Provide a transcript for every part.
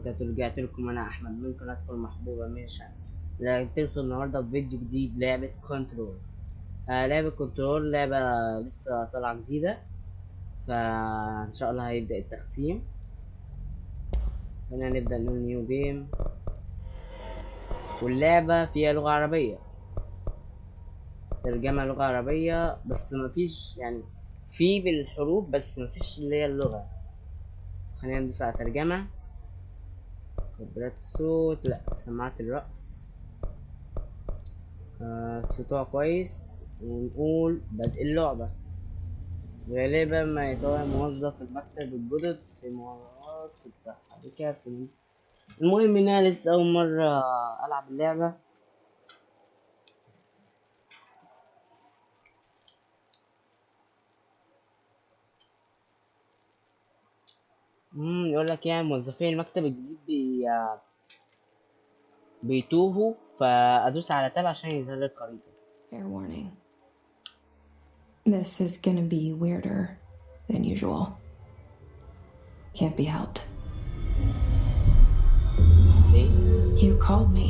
وبركاته. رجعت لكم انا احمد من قناتكم المحبوبه ماشي. رجعت لكم النهارده بفيديو جديد لعبه كنترول. لعبه كنترول لعبه لسه طالعه جديده، فان شاء الله هيبدا التختيم. هنا نبدا نقول نيو جيم، واللعبه فيها لغه عربيه، ترجمه لغه عربيه بس مفيش يعني في بالحروف بس مفيش اللي هي اللغه. خلينا ندوس على ترجمه، كبرات الصوت، لا سماعة الرأس، السطوع كويس، ونقول بدء اللعبة. غالبا ما يطور موظف المكتب الجدد في مهارات التحركات. المهم ان انا لسه اول مرة العب اللعبة، يقول لك يعني موظفين المكتب الجديد بيتوهوا، فادوس على تاب عشان يظهر لي الخريطة. Fair warning. This is gonna be weirder than usual. Can't be helped. Hey. You called me.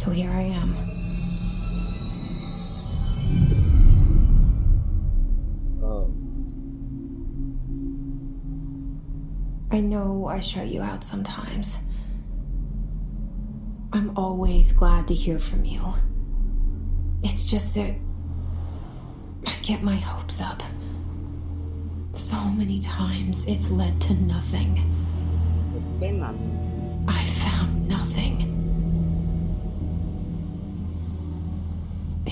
So here I am. Oh. I know I shut you out sometimes. I'm always glad to hear from you. It's just that I get my hopes up. So many times it's led to nothing. I found nothing.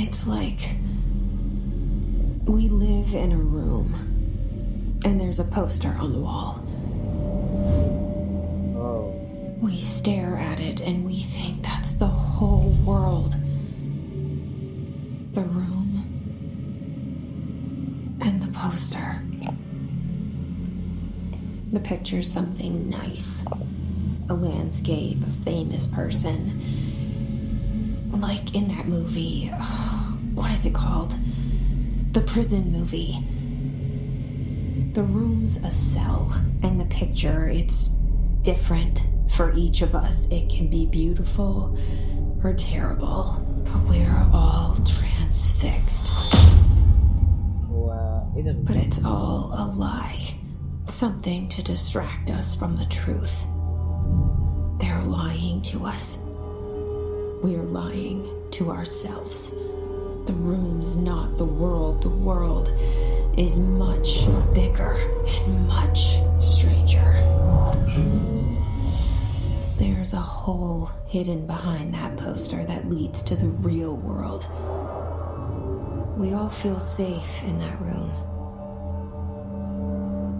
It's like we live in a room and there's a poster on the wall. We stare at it and we think that's the whole world. The room and the poster. The picture's something nice. A landscape, a famous person. Like in that movie, what is it called? The prison movie. The room's a cell, and the picture, it's different for each of us. It can be beautiful or terrible, but we're all transfixed. But it's all a lie. Something to distract us from the truth. They're lying to us. We're lying to ourselves. The room's not the world. The world is much bigger and much stranger. There's a hole hidden behind that poster that leads to the real world. We all feel safe in that room.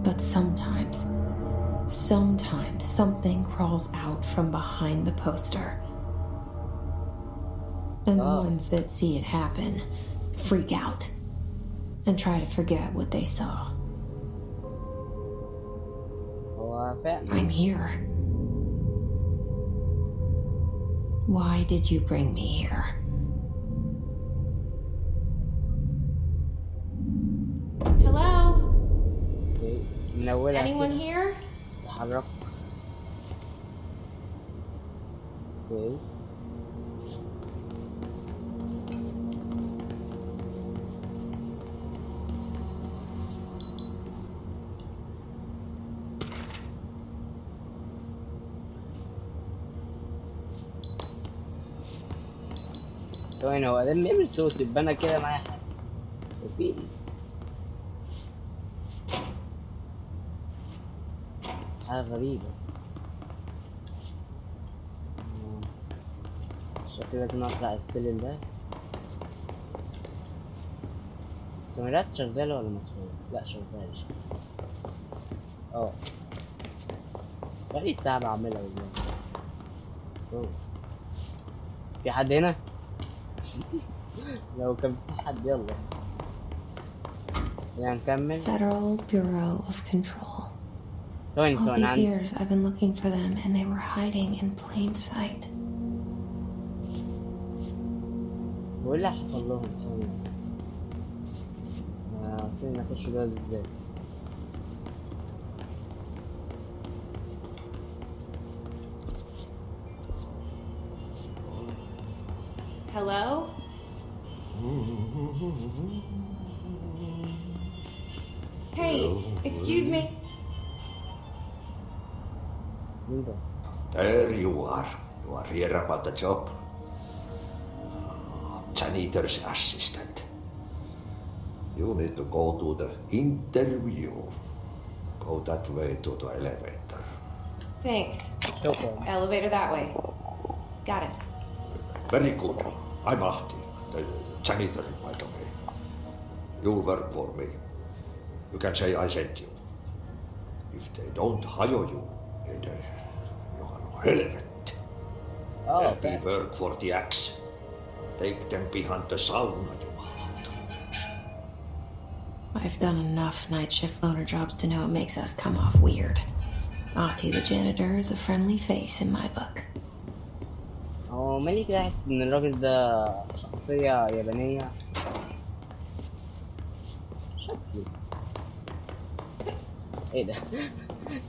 But sometimes something crawls out from behind the poster. And the ones that see it happen freak out and try to forget what they saw. I'm here. Why did you bring me here? Hello? Anyone here? Okay. ثواني، هو ده اللي بيعمل صوت؟ يبقى انا كده معايا حاجه. وفي حاجه غريبه، شكلي لازم اطلع السلم ده. الكاميرات شغاله ولا مطفيه؟ لا شغاله. بقالي ساعه بعملها والله. في حد هنا؟ لو كان في حد يلا نكمل. Federal Bureau of Control. ثواني All these years I've been looking for them and they were hiding in plain sight. هو اللي حصل لهم؟ ثواني، فين اخش جوه ازاي؟ Hello? Hey, excuse me. مين ده؟ There you are. You are here about the job. Janitor's assistant. You need to go to the interview. Go that way to the elevator. Thanks. شكرا. Elevator that way. Got it. Very good. I'm Ahti, the janitor, by the way. You'll work for me. You can say I sent you. If they don't hire you, then you are no helmet. Oh, Help me okay. work for the axe. Take them behind the sauna, you heart. I've done enough night shift loner jobs to know it makes us come off weird. Ahti the janitor is a friendly face in my book. هو مالي كده احس ان الراجل ده شخصية يابانية. شكله ايه ده؟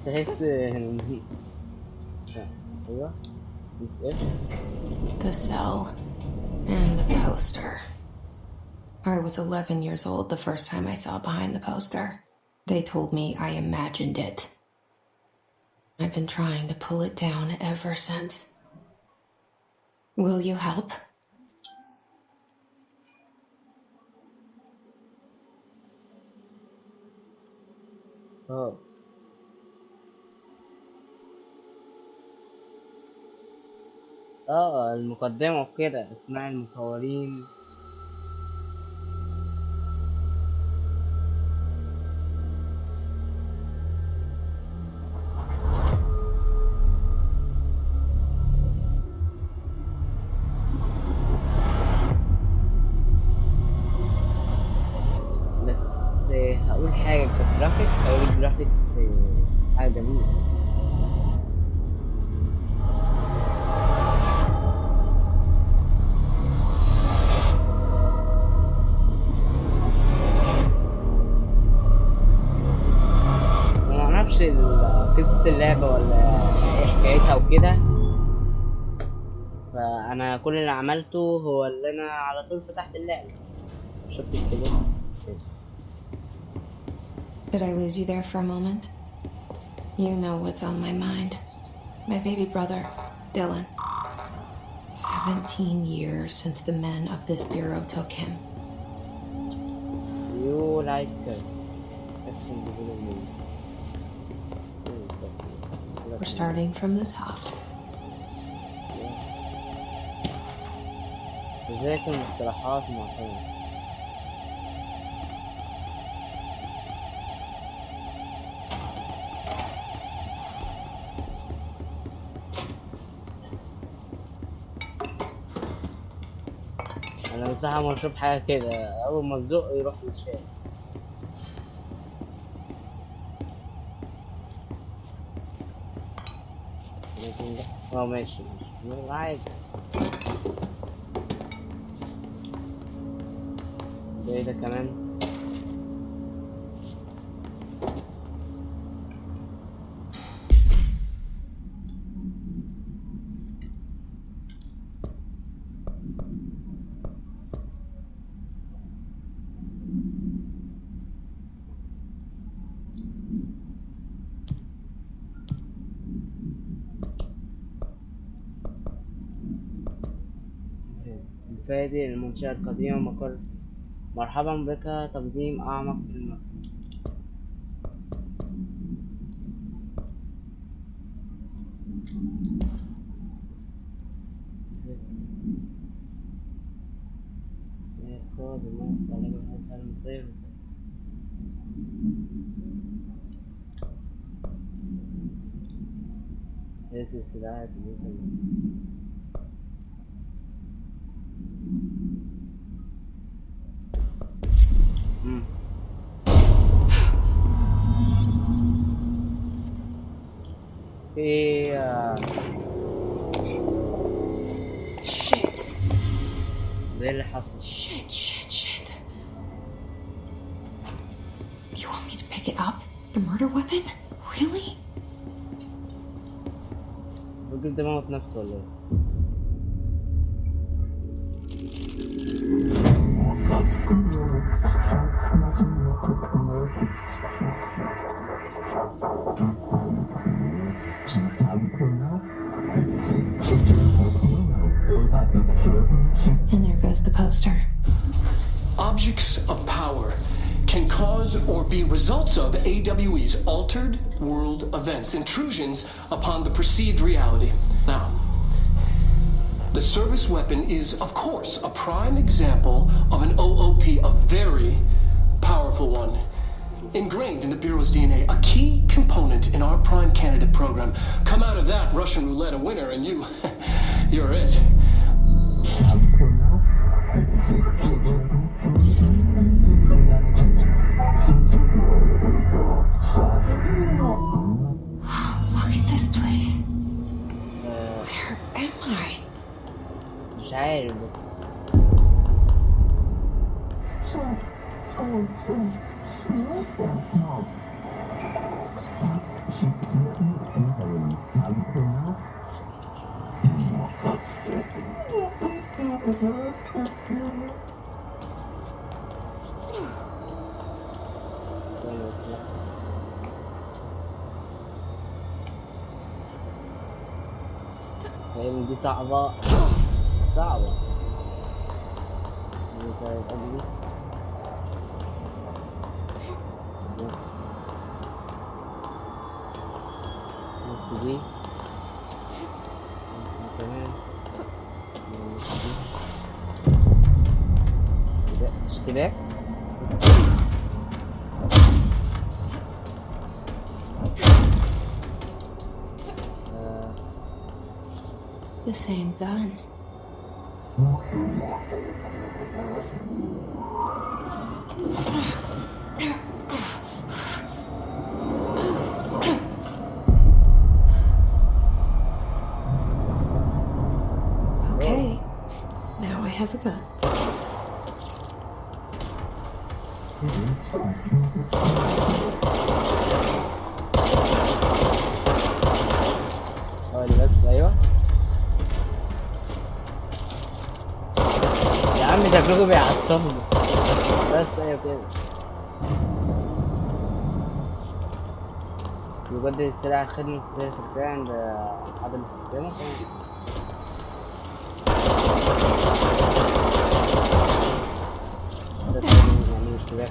تحس ايوه بس ايه؟ The cell and the poster. I was 11 years old the first time I saw behind the poster. They told me I imagined it. I've been trying to pull it down ever since. Will you help? اه المقدمة وكده اسماء المطورين. بس هقول حاجة كجرافيكس، هقول الجرافيكس حاجة جميلة. قصة اللعبة ولا ايه حكايتها وكده، فانا كل اللي عملته هو اللي انا على طول فتحت اللعبة شفت كده. Did I lose you there for a moment? You know what's on my mind. My baby brother, Dylan. 17 years since the men of this bureau took him. You like it. We're starting from the top. ازيكم مصطلحات معتمدة. انا مساحة مشروب حاجة كده، اول ما تزق يروح يتشال. اه ماشي عادي. ده ايه ده كمان؟ فادي المنشأة القديمة مقر. مرحبا بك، تقديم أعمق في المكان. This is the Shit. ده اللي حصل. Shit. You want me to pick it up? The murder weapon? Really? الراجل ده موت نفسه ولا ايه؟ objects of power can cause or be results of AWE's altered world events, intrusions upon the perceived reality. Now, the service weapon is, of course, a prime example of an OOP, a very powerful one. Ingrained in the Bureau's DNA, a key component in our prime candidate program. Come out of that Russian roulette a winner and you're it. Look at this place. Where am I? مش عارف بس. فاهم دي صعبة صعبة. دي كانت قبلي. دي كمان اشتباك The same gun. Okay, now I have a gun. بس ايوه يا عم ده كله بيعصبني بس ايوه كده. يجدد السلع الخدمة السرية في البيع عند عدم استخدامه. ده يعني مش كده.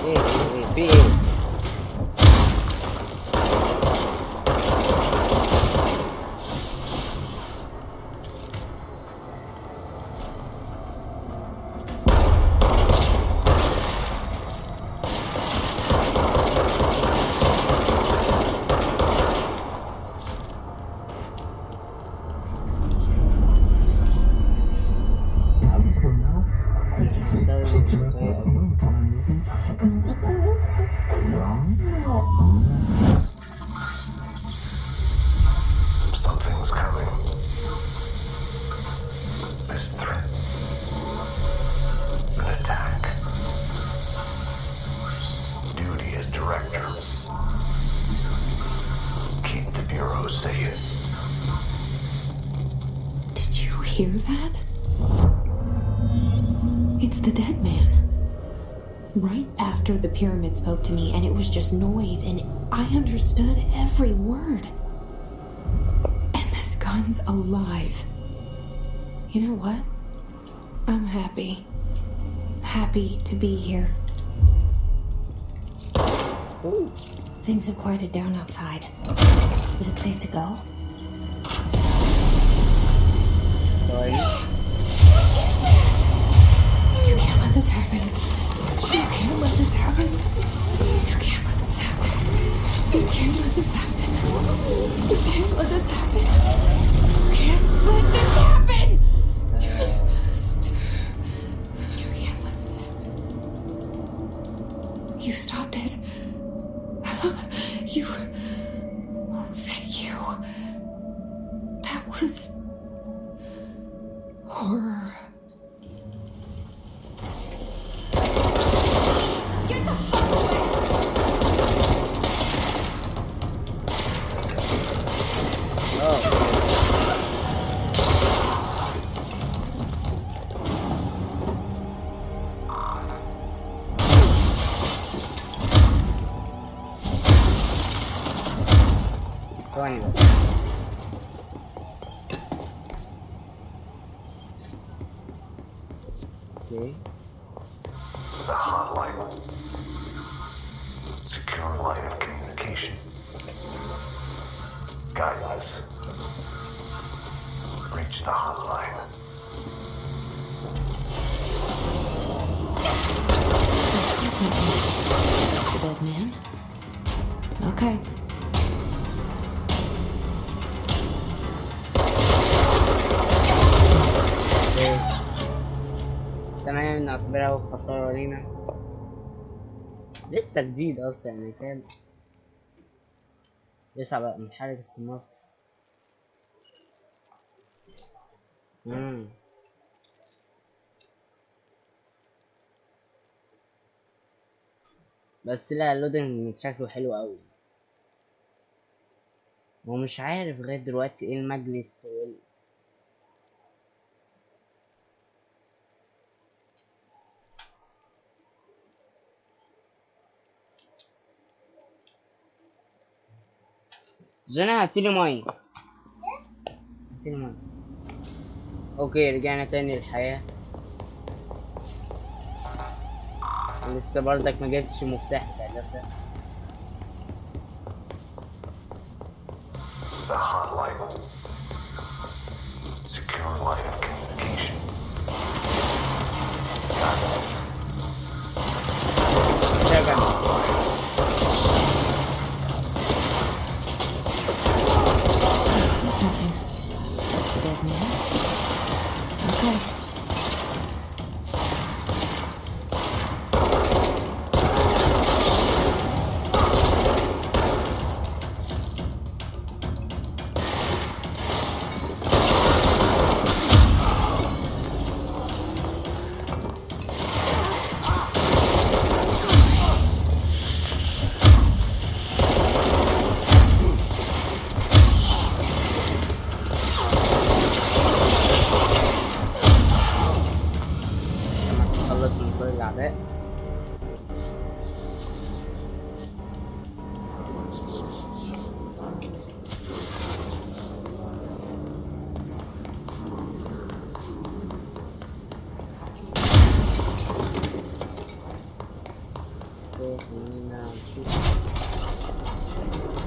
ايه في ايه؟ Something's coming. This threat. An attack. Duty as director. Keep the Bureau safe. Did you hear that? It's the dead man. Right after the pyramid spoke to me, and it was just noise, and I understood every word. And this gun's alive. You know what? I'm happy. Happy to be here. Ooh. Things have quieted down outside. Is it safe to go? Sorry. You can't let this happen. You can't let this happen. You can't let this happen. You can't let this happen. You can't let this happen. You can't let this happen. You can't let this happen. You stopped it. You. Oh, thank you. That was horror. Get the fuck away! Oh. ثواني بس. اوكي. The hotline. Secure line of communication. Guidance. Reach the hotline. The dead man? Okay. تمام، نعتبرها خسارة لينا. لسه جديد اصلا يعني فاهم. لسه بقى محرك استمرار. بس لا، اللودنج شكله حلو قوي. ومش عارف لغاية دلوقتي ايه المجلس جنى هاتيلي ماي. هاتيلي ماي. اوكي، رجعنا تاني للحياة. لسه برضك ما جبتش المفتاح بتاع ده. The hotline. Secure line of communication. Dead man? Okay.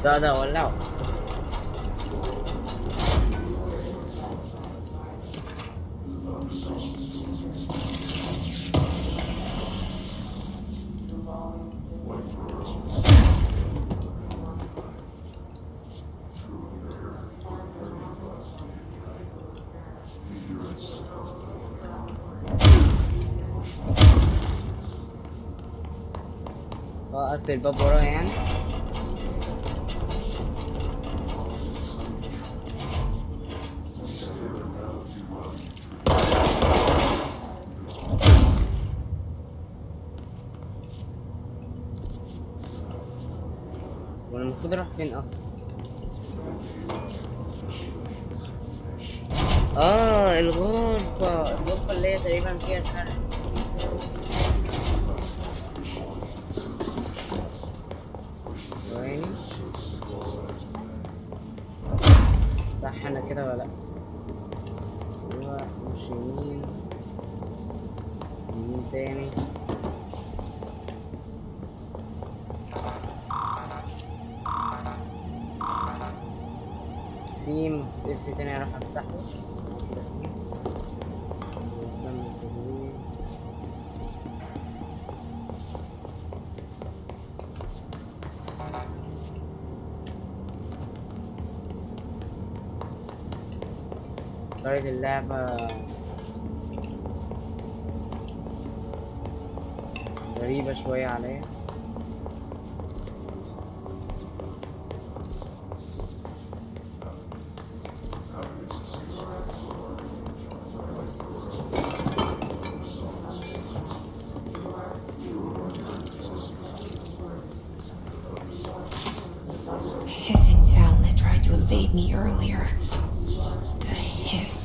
ده ولعه. اقفل الباب ورايا يعني. وانا المفروض اروح فين اصلا؟ الغرفة اللي هي تقريبا فيها الحرق. ثواني، صح انا كده ولا لا؟ ايوه، مش يمين، يمين تاني. في مفتاح تاني اروح افتحه. صارت اللعبة غريبة شوية عليا. Hissing sound that tried to invade me earlier. The hiss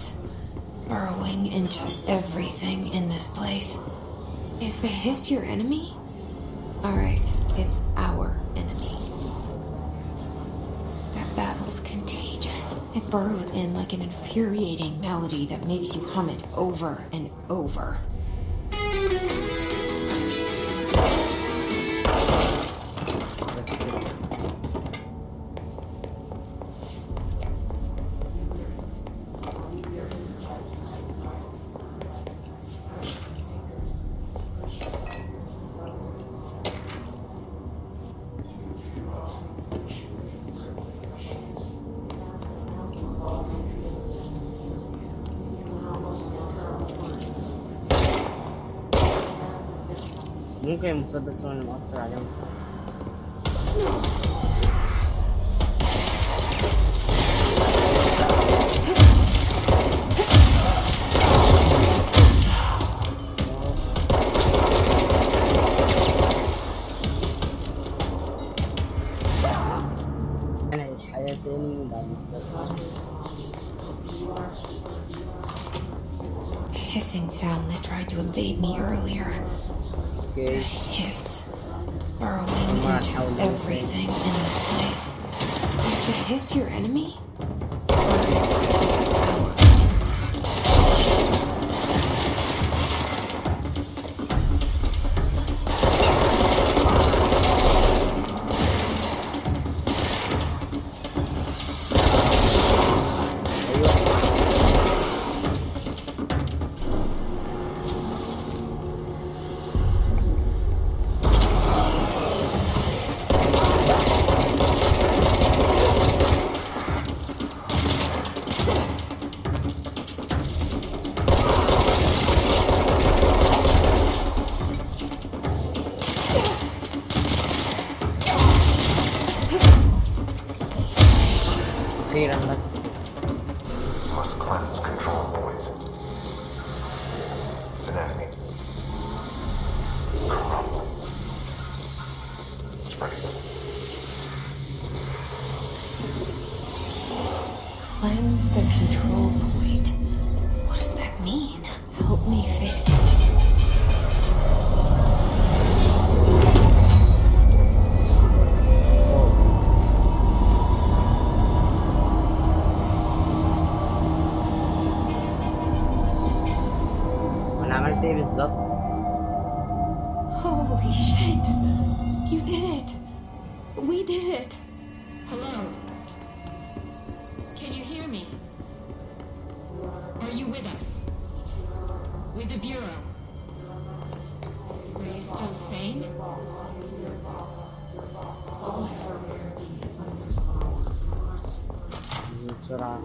burrowing into everything in this place. Is the hiss your enemy? Alright, it's our enemy. That battle's contagious. It burrows in like an infuriating melody that makes you hum it over and over. ممكن المسدس هو اللي مأثر عليهم. أنا الحياة تاني بعد ما أخلص. Hissing sound that tried to invade me earlier. Okay. Hiss. Burrowing into everything in this place. Is the hiss your enemy? Or it's ours? أخيرا بس. Must cleanse control points. Anatomy. Crumbling. Spreading. Cleanse the control point. What does that mean? Help me fix it. أنا عملت إيه بالظبط؟ Holy shit! You did it! We did it! Hello? Can you hear me? Are you with us? With the Bureau? Are you still sane? بسرعة.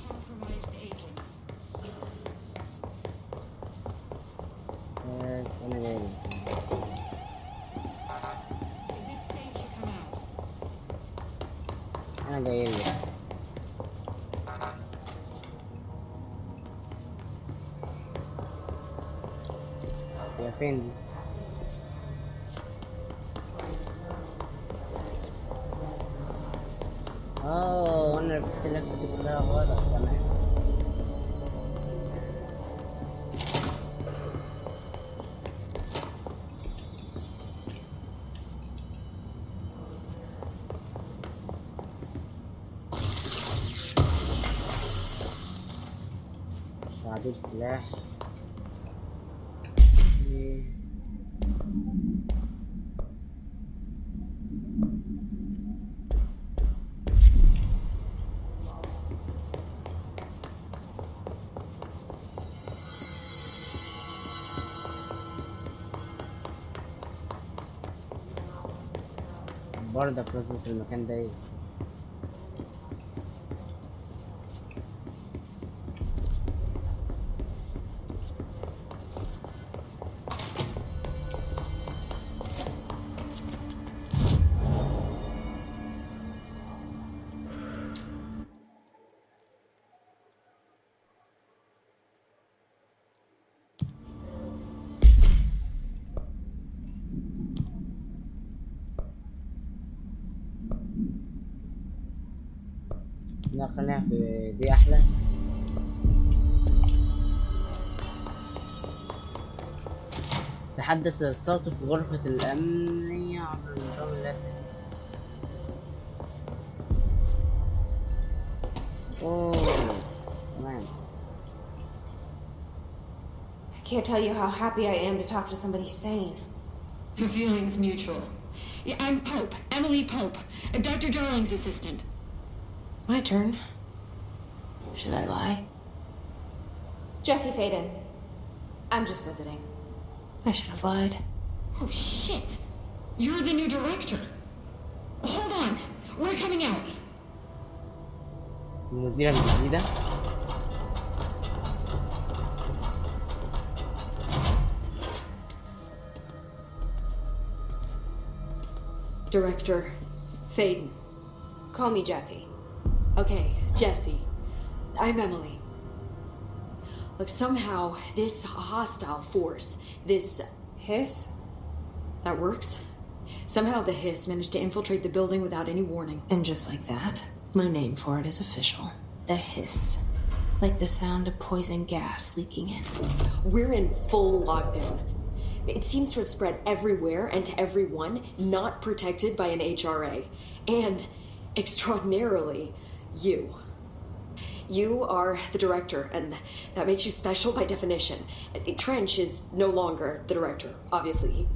Compromised agent. بس أنا جاي. The big thing to come out. أنا جاي لك. يا فين دي؟ وانا قلت لك كلها غلط. تمام. تعديل سلاح. برضك لازم في المكان ده. لا خلينا في دي احلى. تحدث الصوت في غرفة الأمنية عبر النظام اللاسلكي. تمام. I can't tell you how happy I am to talk to somebody sane. The feeling's mutual. Yeah, I'm Pope, Emily Pope, Dr. Darling's assistant. My turn. Should I lie? Jesse Faden. I'm just visiting. I should have lied. Oh shit! You're the new director. Hold on, we're coming out. المديرة الجديدة. Director Faden. Call me Jessie. Okay, Jessie. I'm Emily. Look, somehow this hostile force, this Hiss? that works. Somehow the hiss managed to infiltrate the building without any warning. And just like that, my name for it is official. The hiss. Like the sound of poison gas leaking in. We're in full lockdown. It seems to have spread everywhere and to everyone not protected by an HRA. And, extraordinarily, you. You are the director, and that makes you special by definition. Trench is no longer the director, obviously.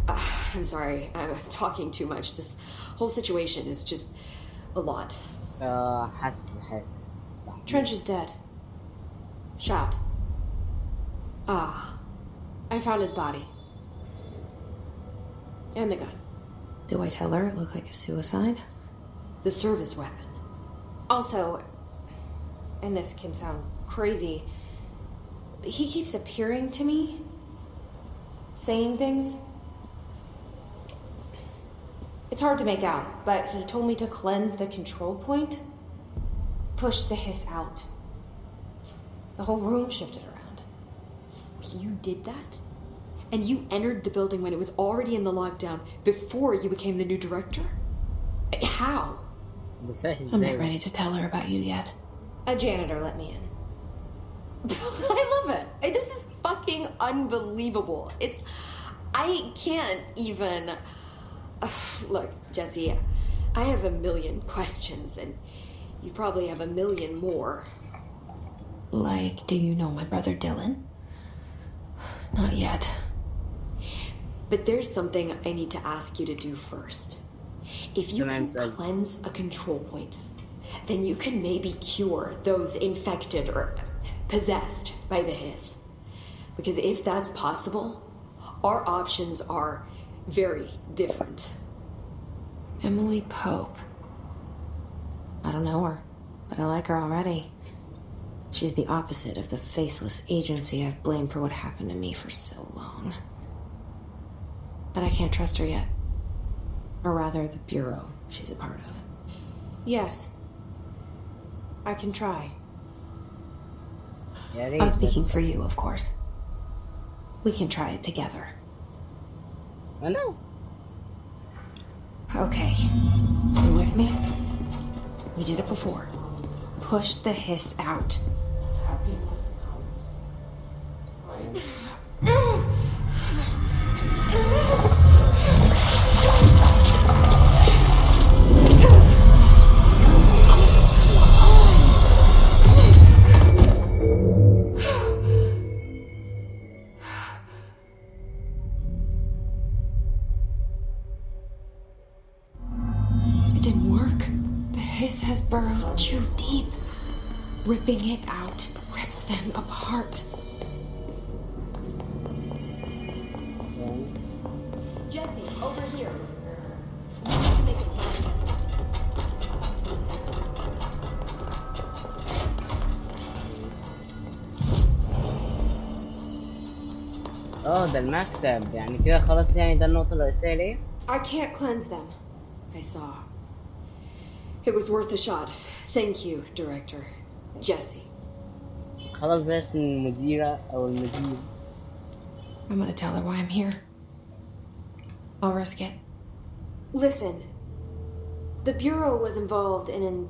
I'm sorry, I'm talking too much. This whole situation is just a lot. حس Trench is dead. Shot. Ah. I found his body. And the gun. Do I tell her it looked like a suicide? The service weapon. Also, and this can sound crazy, but he keeps appearing to me, saying things. It's hard to make out, but he told me to cleanse the control point, push the hiss out. The whole room shifted around. You did that? And you entered the building when it was already in the lockdown before you became the new director? How? I'm not ready to tell her about you yet. A janitor let me in. I love it. This is fucking unbelievable. I can't even... Look, Jessie, I have a million questions, and you probably have a million more. Like, do you know my brother Dylan? Not yet. But there's something I need to ask you to do first. If you can Sometimes cleanse a control point, then you can maybe cure those infected or possessed by the hiss. Because if that's possible, our options are very different. Emily Pope. I don't know her, but I like her already. She's the opposite of the faceless agency I've blamed for what happened to me for so long. But I can't trust her yet. Or rather, the bureau she's a part of. Yes. I can try. يريت I'm speaking بس. for you, of course. We can try it together. I know. Okay. You with me? We did it before. Push the hiss out. It didn't work. The hiss has burrowed too deep. Ripping it out rips them apart. Jessie, over here. You need to make a plan, Jessie. ده المكتب يعني كده خلاص يعني ده النقطة الرئيسية ليه؟ I can't cleanse them. I saw. It was worth a shot. Thank you, Director. Jessie. خلاص ده اسم المديرة أو المدير. I'm gonna tell her why I'm here. I'll risk it. Listen. The Bureau was involved in an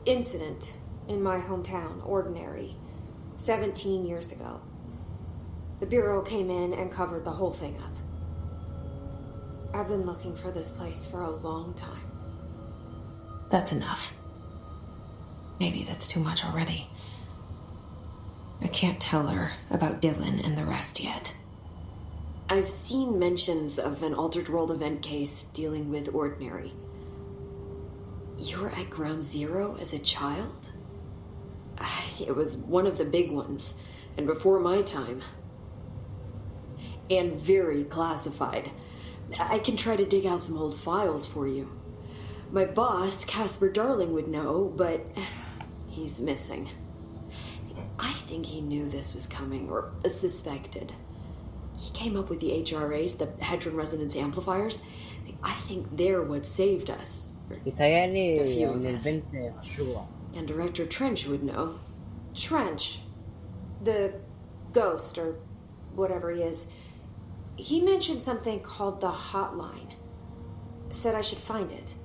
incident in my hometown, Ordinary, 17 years ago. The Bureau came in and covered the whole thing up. I've been looking for this place for a long time. That's enough. Maybe that's too much already. I can't tell her about Dylan and the rest yet. I've seen mentions of an Altered World event case dealing with Ordinary. You were at Ground Zero as a child? It was one of the big ones, and before my time. And very classified. I can try to dig out some old files for you. My boss, Casper Darling, would know, but he's missing. I think he knew this was coming, or suspected. He came up with the HRAs, the Hadron Resonance Amplifiers. I think they're what saved us. بيتهيألي A few of إن us. البنت مشروع. And Director Trench would know. Trench, the ghost, or whatever he is, he mentioned something called the hotline. Said I should find it.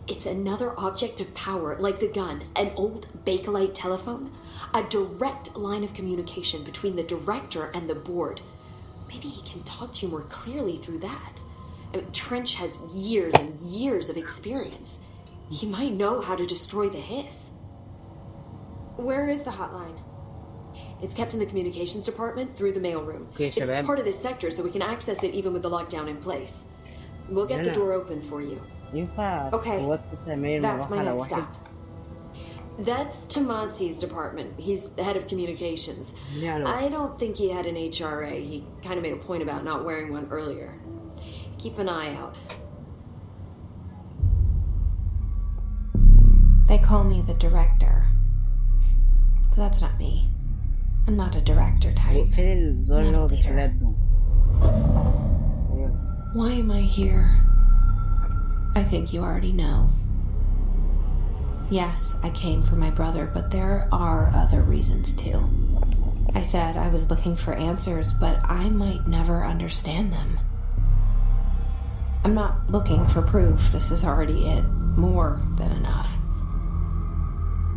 It's another object of power, like the gun, an old Bakelite telephone, a direct line of communication between the director and the board. Maybe he can talk to you more clearly through that. I mean, Trench has years and years of experience. He might know how to destroy the hiss. Where is the hotline? It's kept in the communications department through the mailroom. Okay, It's شباب. part of this sector, so we can access it even with the lockdown in place. We'll get the Yeah. door open for you. ينفع Okay, قوات تعمير That's my مروحة next لواحد؟ stop. That's Tomasi's department. He's the head of communications. يعني I don't think he had an HRA. He kind of made a point about not wearing one earlier. Keep an eye out. They call me the director. But that's not me. I'm not a director type. واقفلي الزر اللي هو Not a leader. بالثلاث دول. Yes. Why am I here? I think you already know. Yes, I came for my brother, but there are other reasons too. I said I was looking for answers, but I might never understand them. I'm not looking for proof. This is already it. More than enough.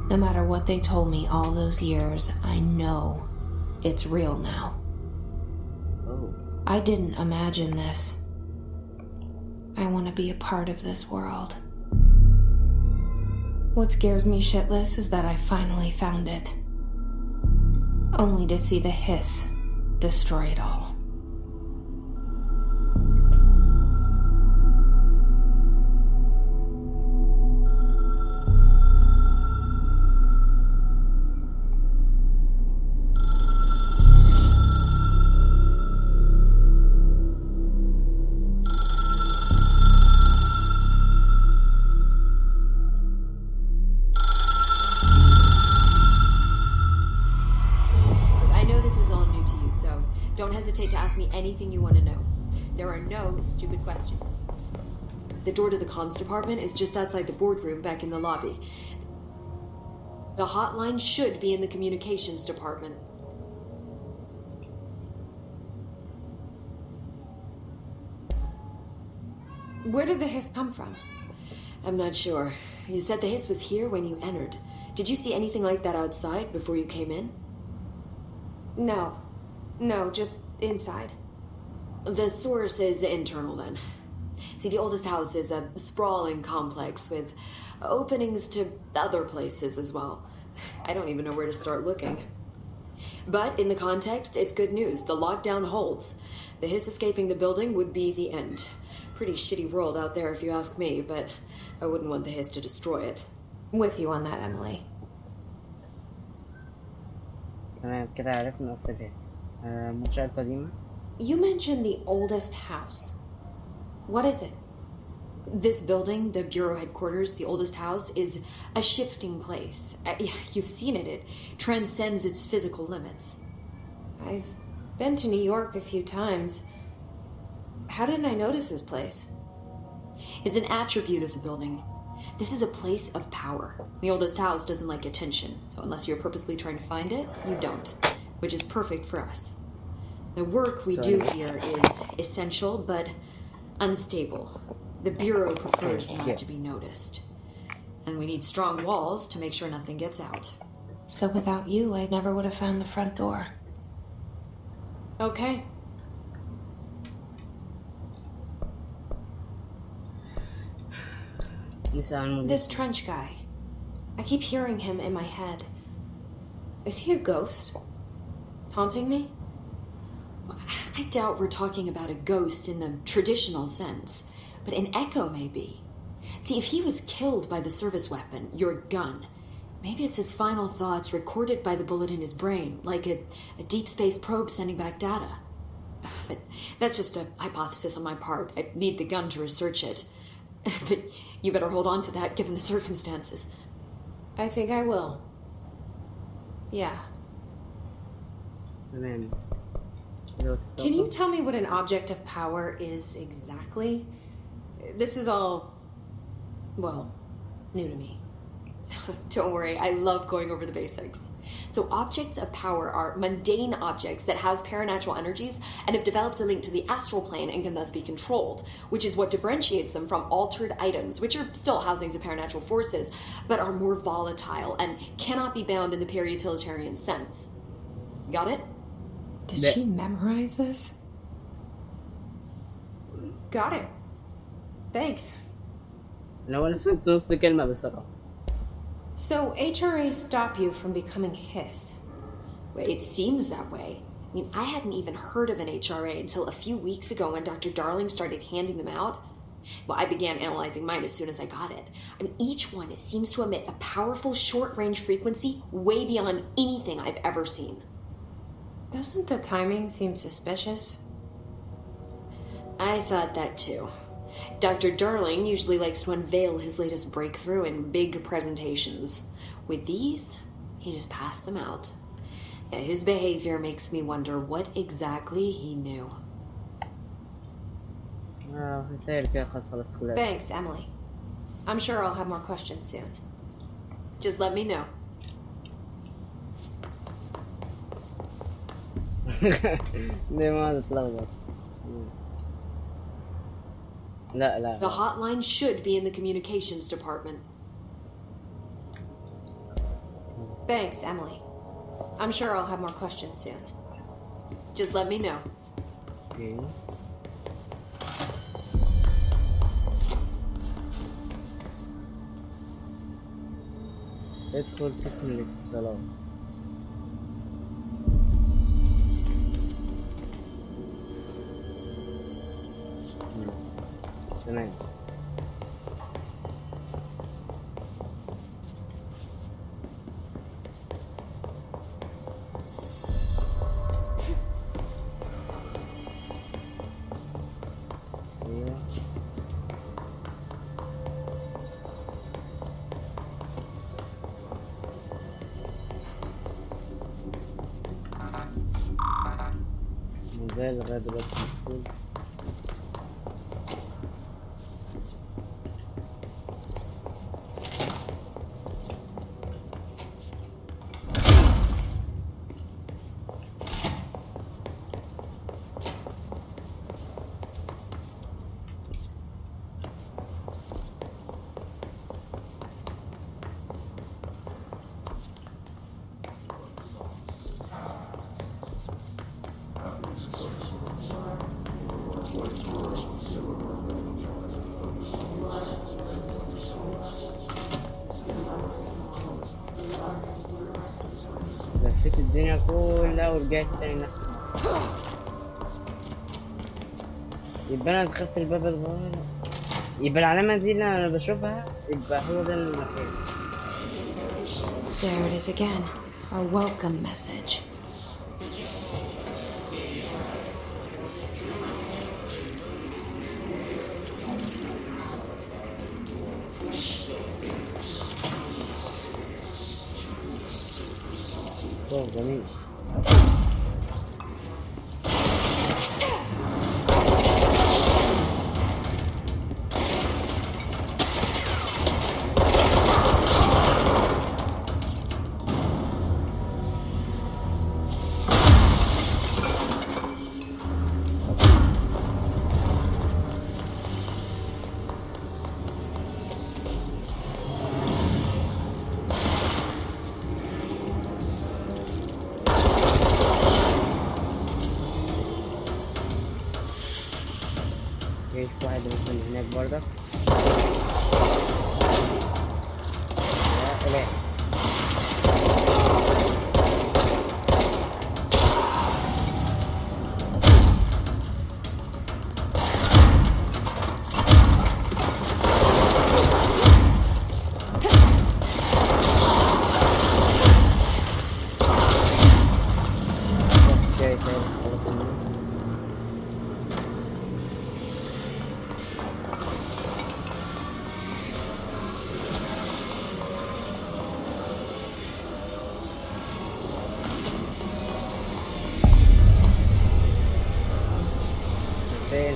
No matter what they told me all those years, I know it's real now. Oh. I didn't imagine this. I want to be a part of this world. What scares me shitless is that I finally found it. Only to see the hiss destroy it all. I know this is all new to you, so don't hesitate to ask me anything you want to know. There are no stupid questions. The door to the comms department is just outside the boardroom back in the lobby. The hotline should be in the communications department. Where did the hiss come from? I'm not sure. You said the hiss was here when you entered. Did you see anything like that outside before you came in? No. No, just inside. The source is internal then. See, the oldest house is a sprawling complex with openings to other places as well. I don't even know where to start looking. But in the context, it's good news. The lockdown holds. The hiss escaping the building would be the end. Pretty shitty world out there if you ask me, but I wouldn't want the hiss to destroy it. With you on that, Emily. تمام كده عرفنا أصل الهيس. المنشأة القديمة. You mentioned the oldest house. What is it? This building, the bureau headquarters, the oldest house, is a shifting place. You've seen it. It transcends its physical limits. I've been to New York a few times. How didn't I notice this place? It's an attribute of the building. This is a place of power. The oldest house doesn't like attention, so unless you're purposely trying to find it, you don't, which is perfect for us. The work we do here is essential, but unstable. The Bureau prefers not to be noticed. And we need strong walls to make sure nothing gets out. So without you, I never would have found the front door. Okay. نسأل المدير. This Trench guy. I keep hearing him in my head. Is he a ghost? Haunting me? I doubt we're talking about a ghost in the traditional sense, but an echo maybe. See, if he was killed by the service weapon, your gun, maybe it's his final thoughts recorded by the bullet in his brain, like a deep space probe sending back data. But that's just a hypothesis on my part. I need the gun to research it. But you better hold on to that given the circumstances. I think I will. Yeah. تمام. Can you tell me what an object of power is exactly? This is all, well, new to me. Don't worry, I love going over the basics. So objects of power are mundane objects that house paranatural energies and have developed a link to the astral plane and can thus be controlled, which is what differentiates them from altered items, which are still housings of paranatural forces, but are more volatile and cannot be bound in the peri-utilitarian sense. Got it? Did she memorize this? Got it. Thanks. أنا ولا فهمت نص كلمة بصراحة. So HRA stop you from becoming his? Well, it seems that way. I mean, I hadn't even heard of an HRA until a few weeks ago when Dr. Darling started handing them out. Well, I began analyzing mine as soon as I got it. I mean, each one, it seems to emit a powerful short-range frequency way beyond anything I've ever seen. Doesn't the timing seem suspicious? I thought that too. Dr. Darling usually likes to unveil his latest breakthrough in big presentations. With these, he just passed them out. Yeah, his behavior makes me wonder what exactly he knew. Thanks, Emily. I'm sure I'll have more questions soon. Just let me know. The hotline should be in the communications department. Thanks, Emily. I'm sure I'll have more questions soon. Just let me know. Okay. ادخل قسم الاتصالات. تمام. مازال لغاية دلوقتي مقفول. لفيت الدنيا كلها ورجعت تاني نفس يبقى انا دخلت الباب الغلط. يبقى العلامة دي اللي انا بشوفها يبقى هو ده المكان. There it is again. Our welcome message. اوه جميل. في واحد مثلا هناك برضه. لا لا فين؟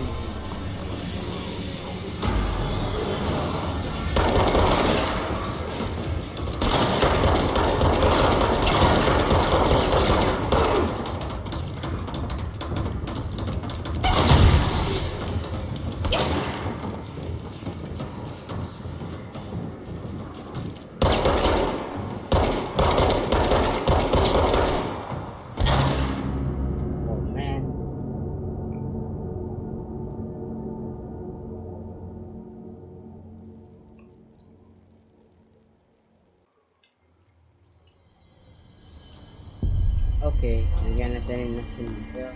اوكي رجعنا تاني لنفس المنطقة.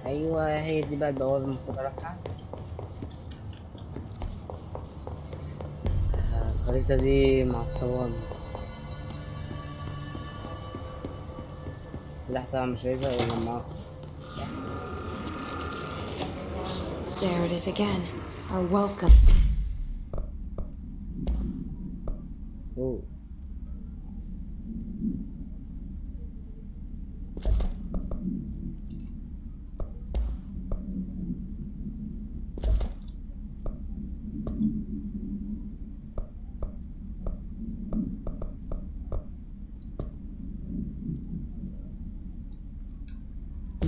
ايوه هي دي بقى البوابة المفروض اروحها. الخريطة دي معصباني. السلاح طبعا مش هيظهر الا لما There it is again. Our welcome. اوه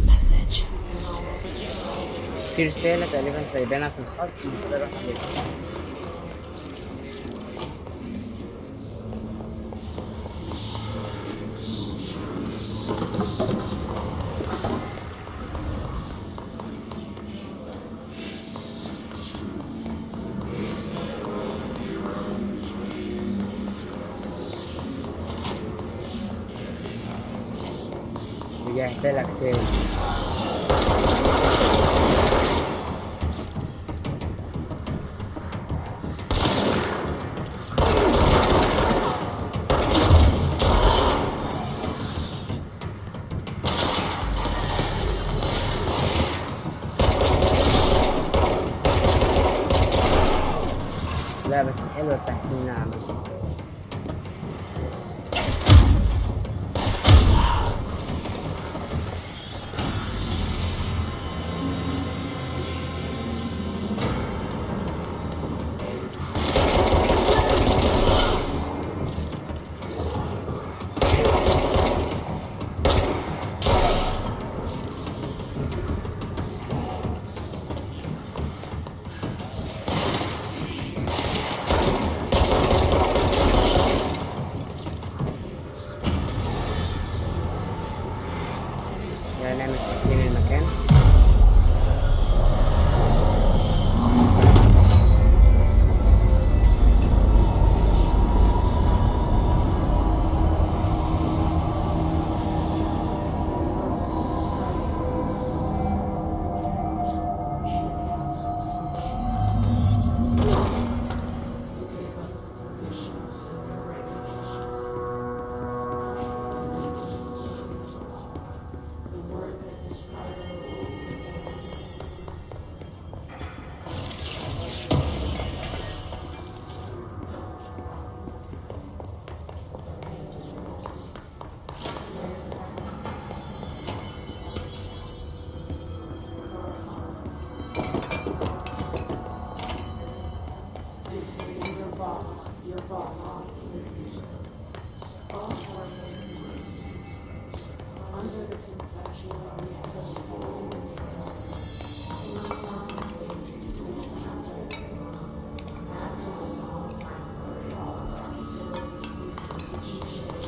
Message. في رسالة تقريبا سايبينها في الخط المفروض اروح عليها. رجعت لك تاني. لا بس حلوة تحسين نعمة. نعمل تختيم المكان.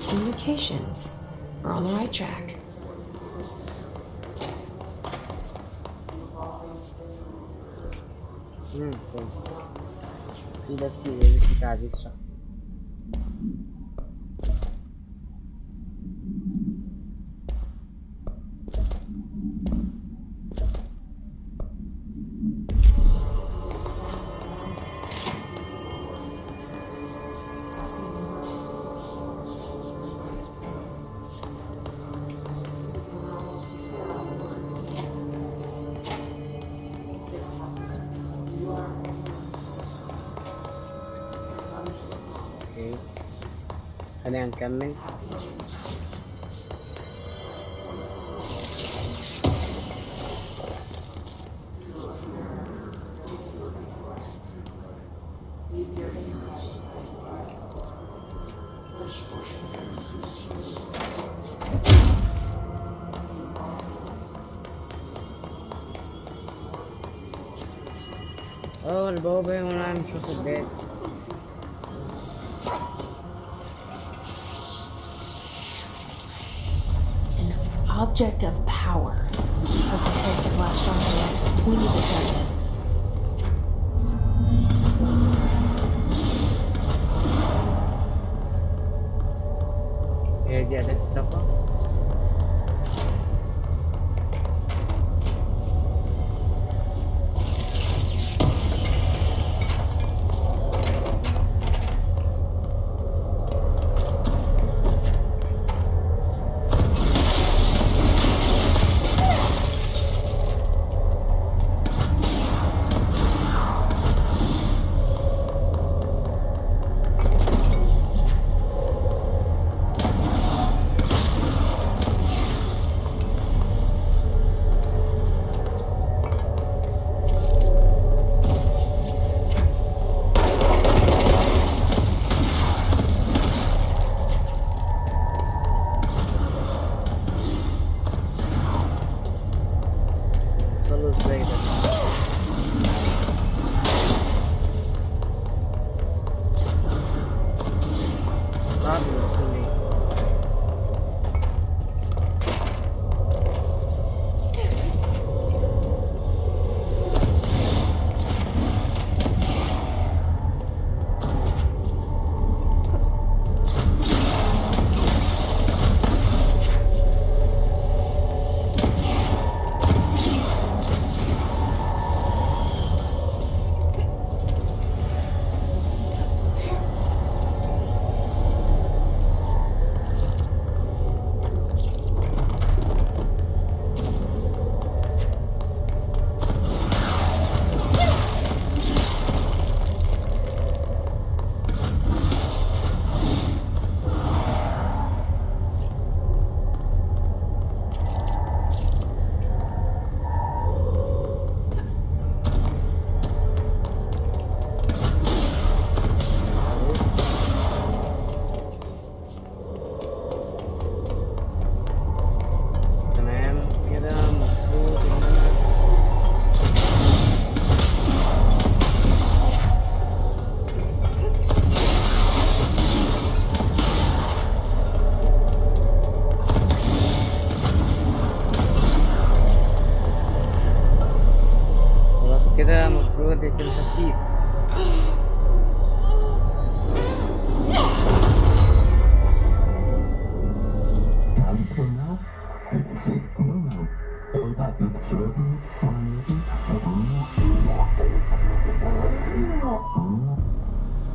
Communications. We're on the right track. في بس يزيد في تعزيز شخصي. خلينا نكمل. البوابة هنا نشوف البيت. An object of power. So the place it latched onto it. We need to touch it. هي زيادة الطاقة. كده المفروض يتم تفتيت.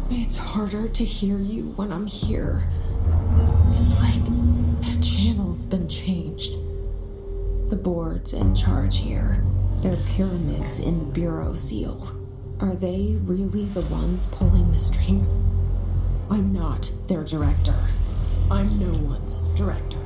It's harder to hear you when I'm here. It's like the channel's been changed. The board's in charge here. They're pyramids in the Bureau seal. Are they really the ones pulling the strings? I'm not their director. I'm no one's director.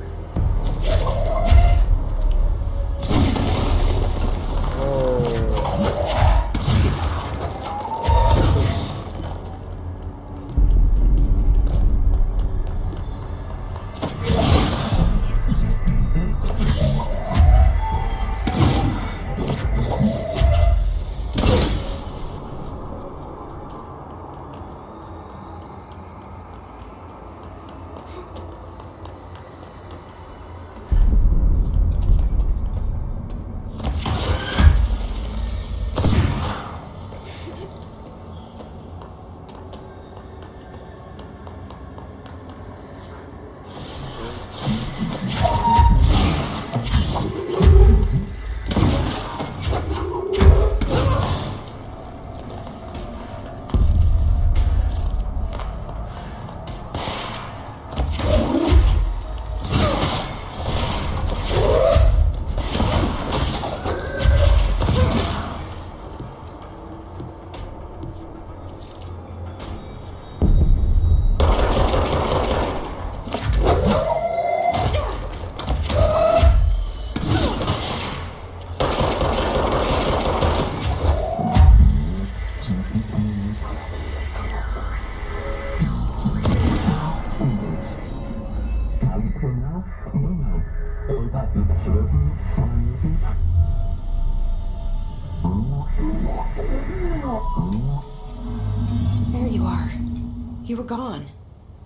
You were gone.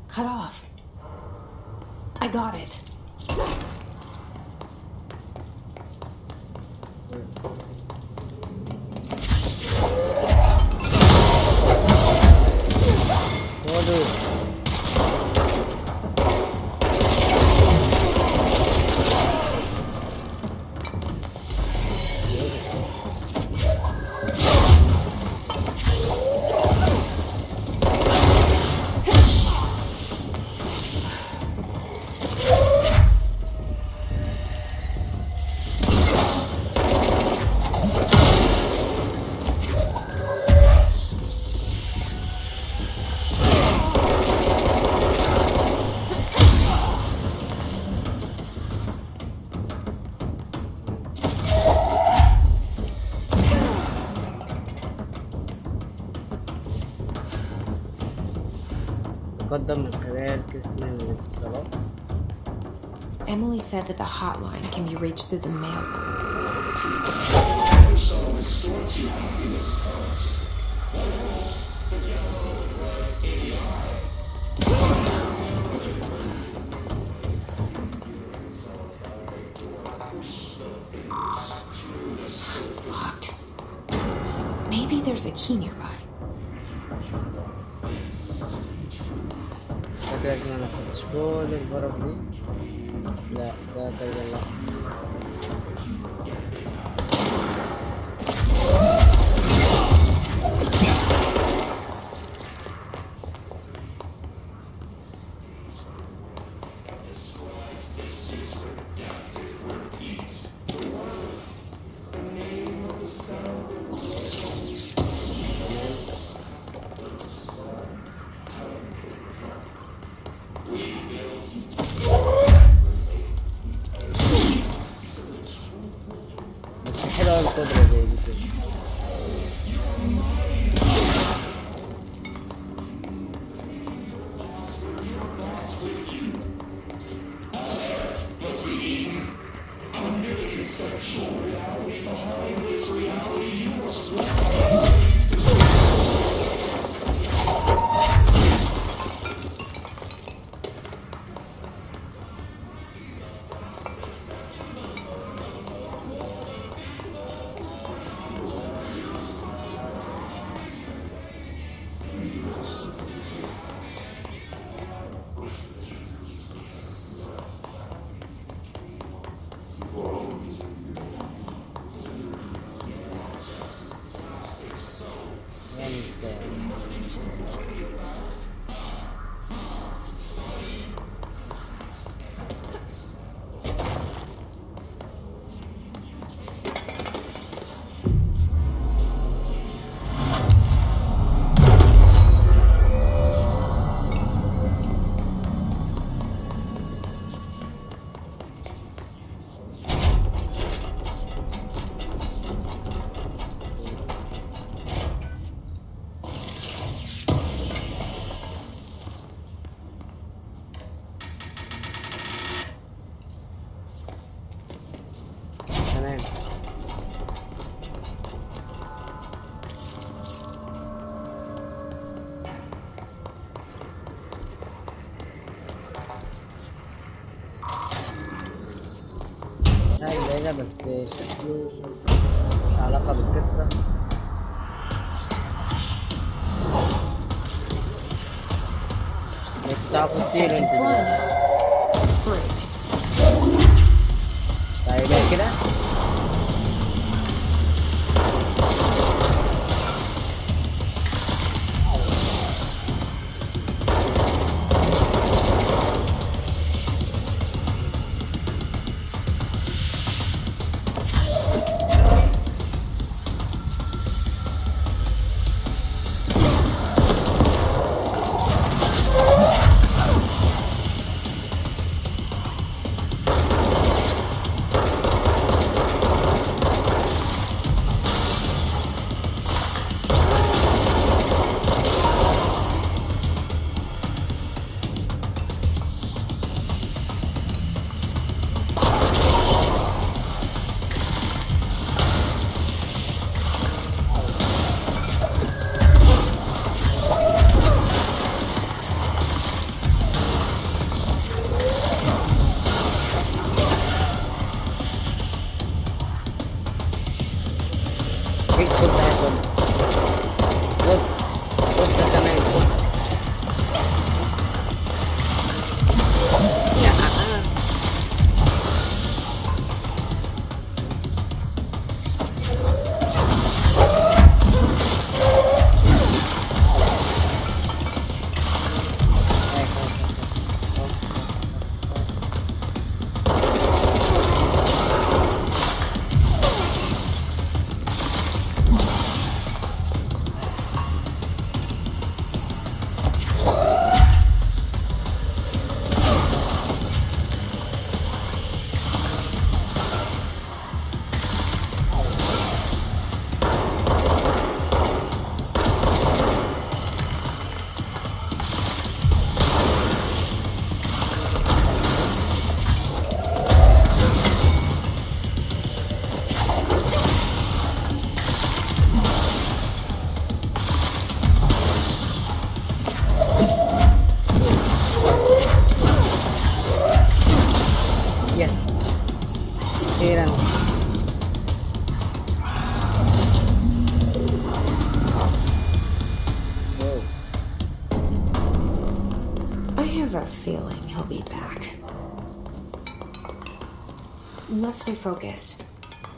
Cut off. I got it. تقدم من خلال قسم الاتصالات. Emily said that the hotline can be reached through the mailroom. Locked. Maybe there's a key nearby. لازم انا افتش كل الغرف دي. لا ده تقريبا لا. القدرة زي دي كده. تمام. مش عارف بعيدة بس شكله مش علاقة بالقصة. بتعرفوا كتير انتوا دلوقتي. طيب كده Let's stay focused.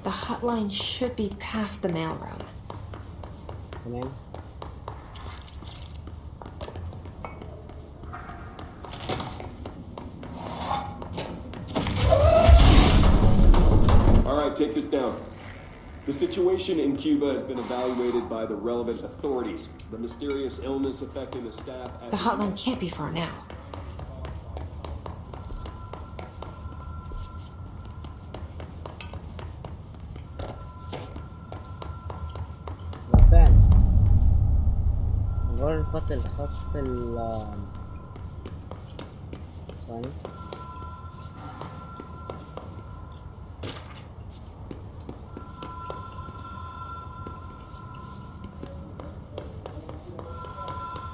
The hotline should be past the mailroom. تمام. All right, take this down. The situation in Cuba has been evaluated by the relevant authorities. The mysterious illness affecting the staff at The hotline can't be far now. فعلا غرفة الخط ثواني.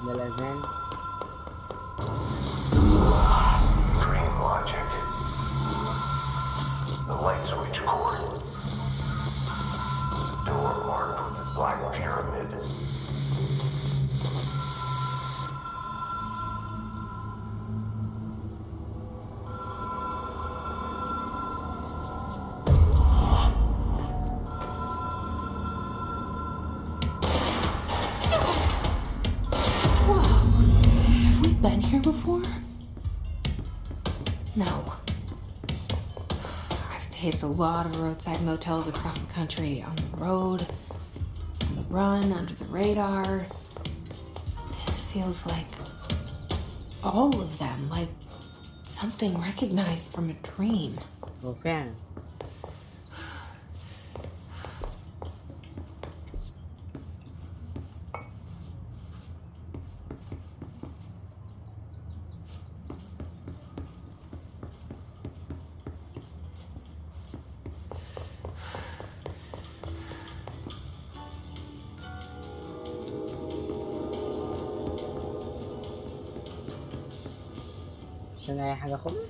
ده الأذان. Dream logic. The light switch cord. Door marked with the black pyramid. Been here before? No. I've stayed at a lot of roadside motels across the country, on the road, on the run, under the radar. This feels like all of them, like something recognized from a dream. هو فعلا. عشان اي حاجة اخدها.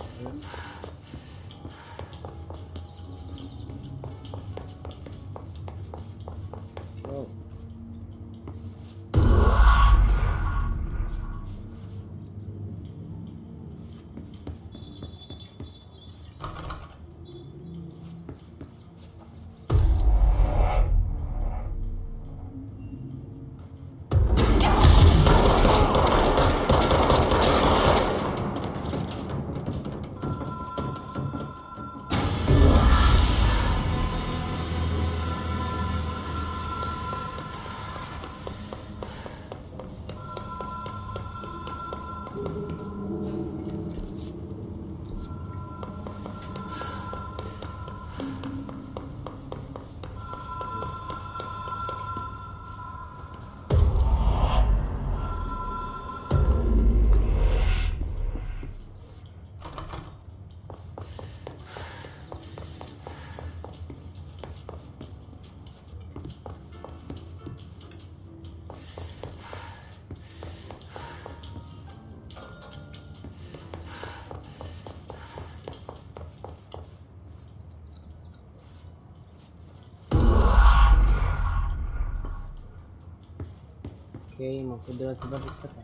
اوكي المفروض دلوقتي باب يتفتح.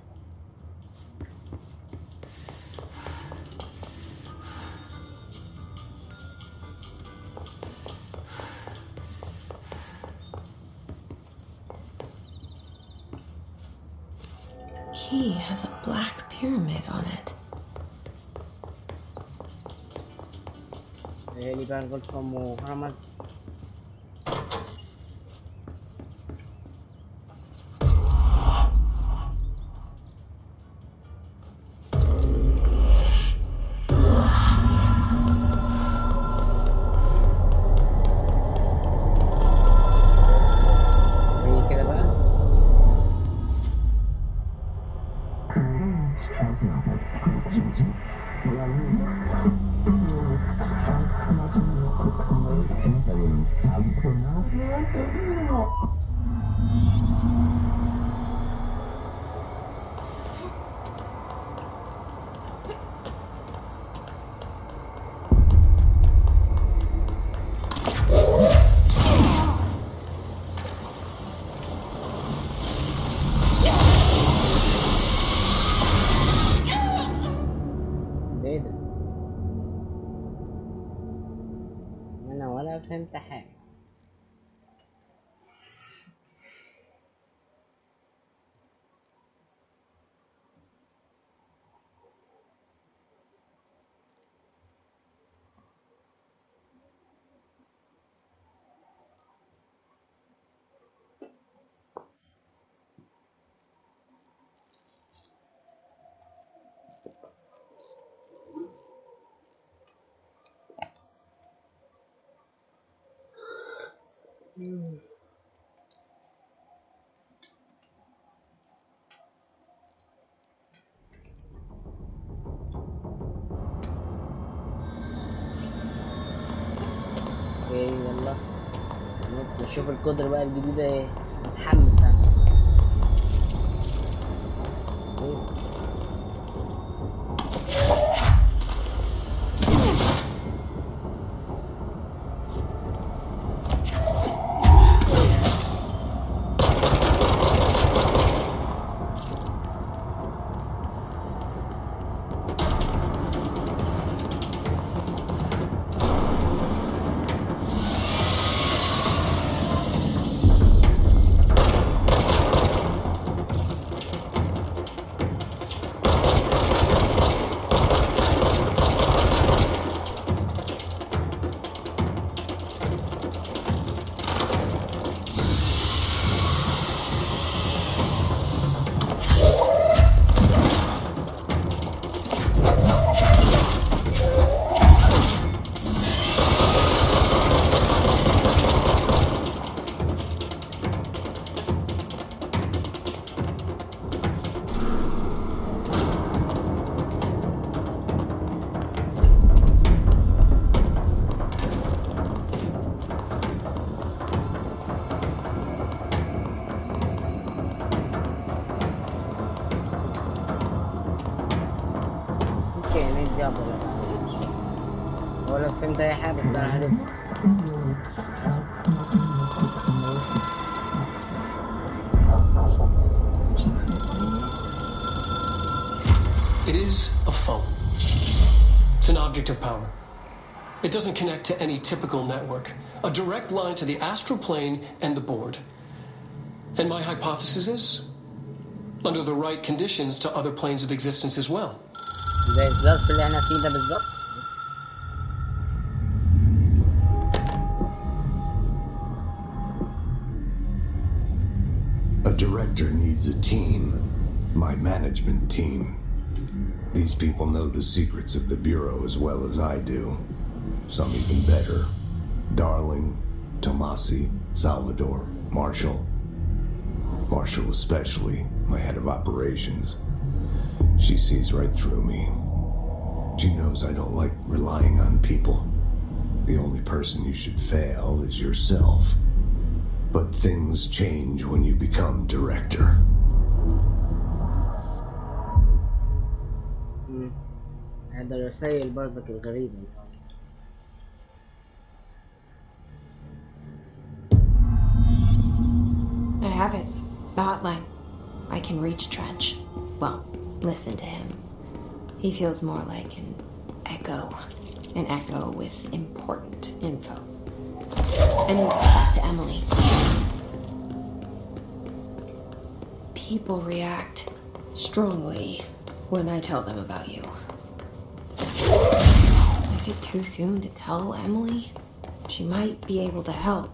Key has a black pyramid on it. اللي بقى الغرفة محرمة. فهمت حاجة. اوكي يلا نشوف القدرة بقى الجديدة ايه. متحمس انا. ولا فهمت اي حاجه بس انا عرفت. It is a phone. It's an object of power. It doesn't connect to any typical network. A direct line to the astral plane and the board. And my hypothesis is, under the right conditions, to other planes of existence as well. زي الظرف اللي احنا فيه ده بالظبط. A director needs a team. My management team. These people know the secrets of the Bureau as well as I do. Some even better. Darling, Tomasi, Salvador, Marshall. Marshall especially, my head of operations. She sees right through me. She knows I don't like relying on people. The only person you should fail is yourself. But things change when you become director. هذا الرسائل برضك الغريبة. I have it. The hotline. I can reach Trench. Well, listen to him. He feels more like an echo. An echo with important info. I need to get back to Emily. People react strongly when I tell them about you. Is it too soon to tell Emily? She might be able to help.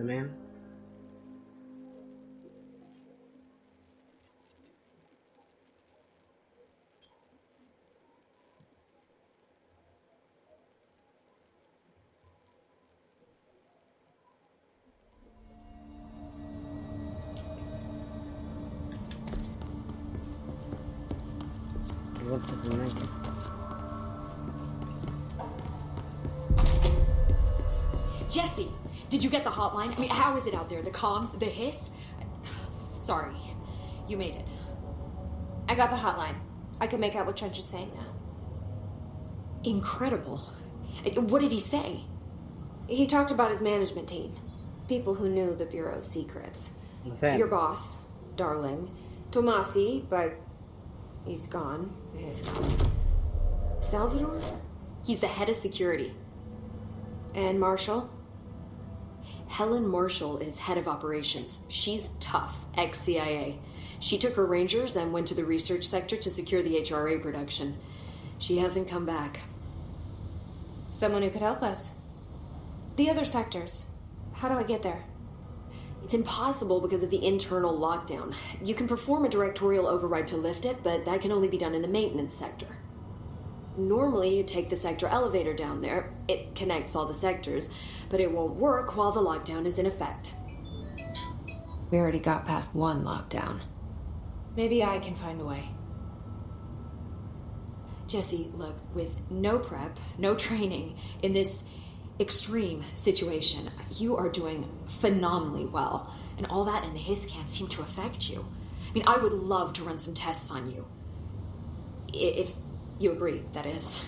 تمام. غرفة المنعكس. Jesse, did you get the hotline? I mean, how is it out there? The comms, the hiss? Sorry, you made it. I got the hotline. I can make out what Trench is saying now. Incredible. What did he say? He talked about his management team. People who knew the Bureau's secrets. Okay. Your boss, Darling. Tomasi, but he's gone. He's gone. Salvador? He's the head of security. And Marshall? Helen Marshall is head of operations. She's tough, ex-CIA. She took her Rangers and went to the research sector to secure the HRA production. She hasn't come back. Someone who could help us. The other sectors. How do I get there? It's impossible because of the internal lockdown. You can perform a directorial override to lift it, but that can only be done in the maintenance sector. Normally, you take the sector elevator down there. It connects all the sectors, but it won't work while the lockdown is in effect. We already got past one lockdown. Maybe I can find a way. Jesse, look, with no prep, no training, in this extreme situation, you are doing phenomenally well. And all that and the hiss can't seem to affect you. I mean, I would love to run some tests on you. If you agree, that is.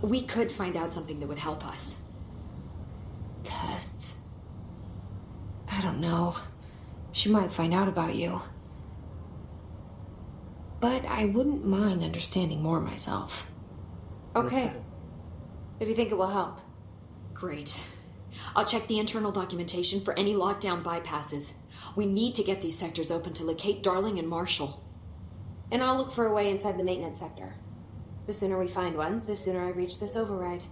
We could find out something that would help us. Tests? I don't know. She might find out about you. But I wouldn't mind understanding more myself. Okay. If you think it will help. Great. I'll check the internal documentation for any lockdown bypasses. We need to get these sectors open to locate Darling and Marshall. And I'll look for a way inside the maintenance sector. The sooner we find one, the sooner I reach this override.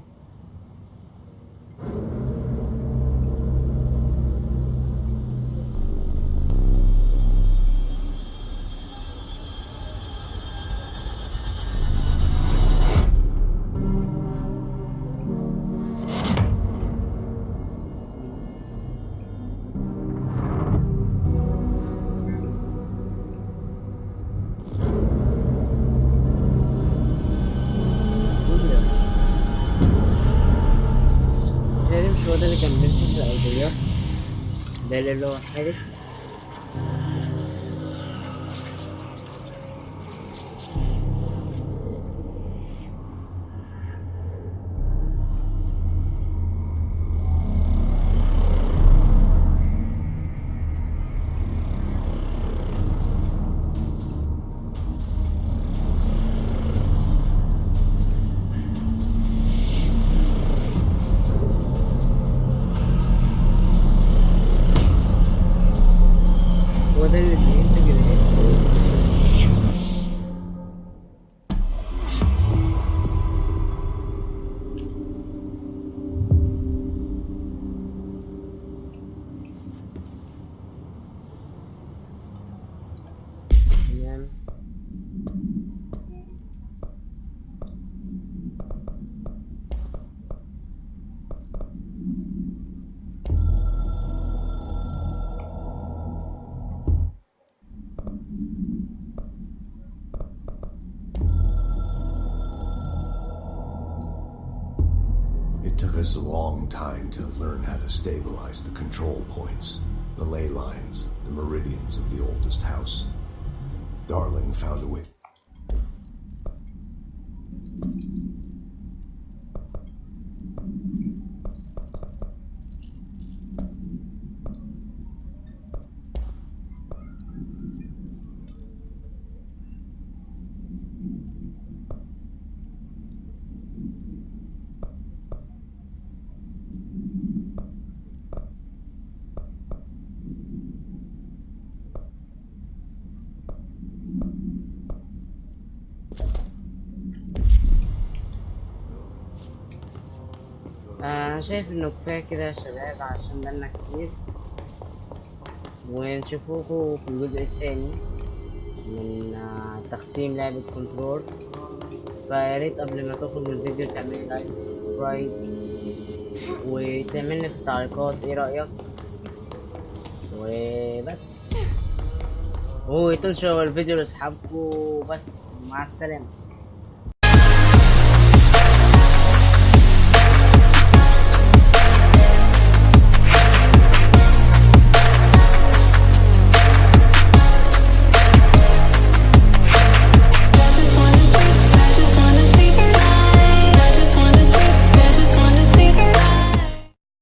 ده اللي هو الحارس. It took us a long time to learn how to stabilize the control points, the ley lines, the meridians of the oldest house. Darling found a way. أنا شايف إنه كفاية كده يا شباب عشان بقالنا كتير. ونشوفوكوا في الجزء الثاني من تختيم لعبة كنترول. فياريت قبل ما تخرج من الفيديو تعملي لايك وسبسكرايب وتعملنا في التعليقات ايه رأيك، وبس، وتنشروا الفيديو لاصحابكم. بس مع السلامة.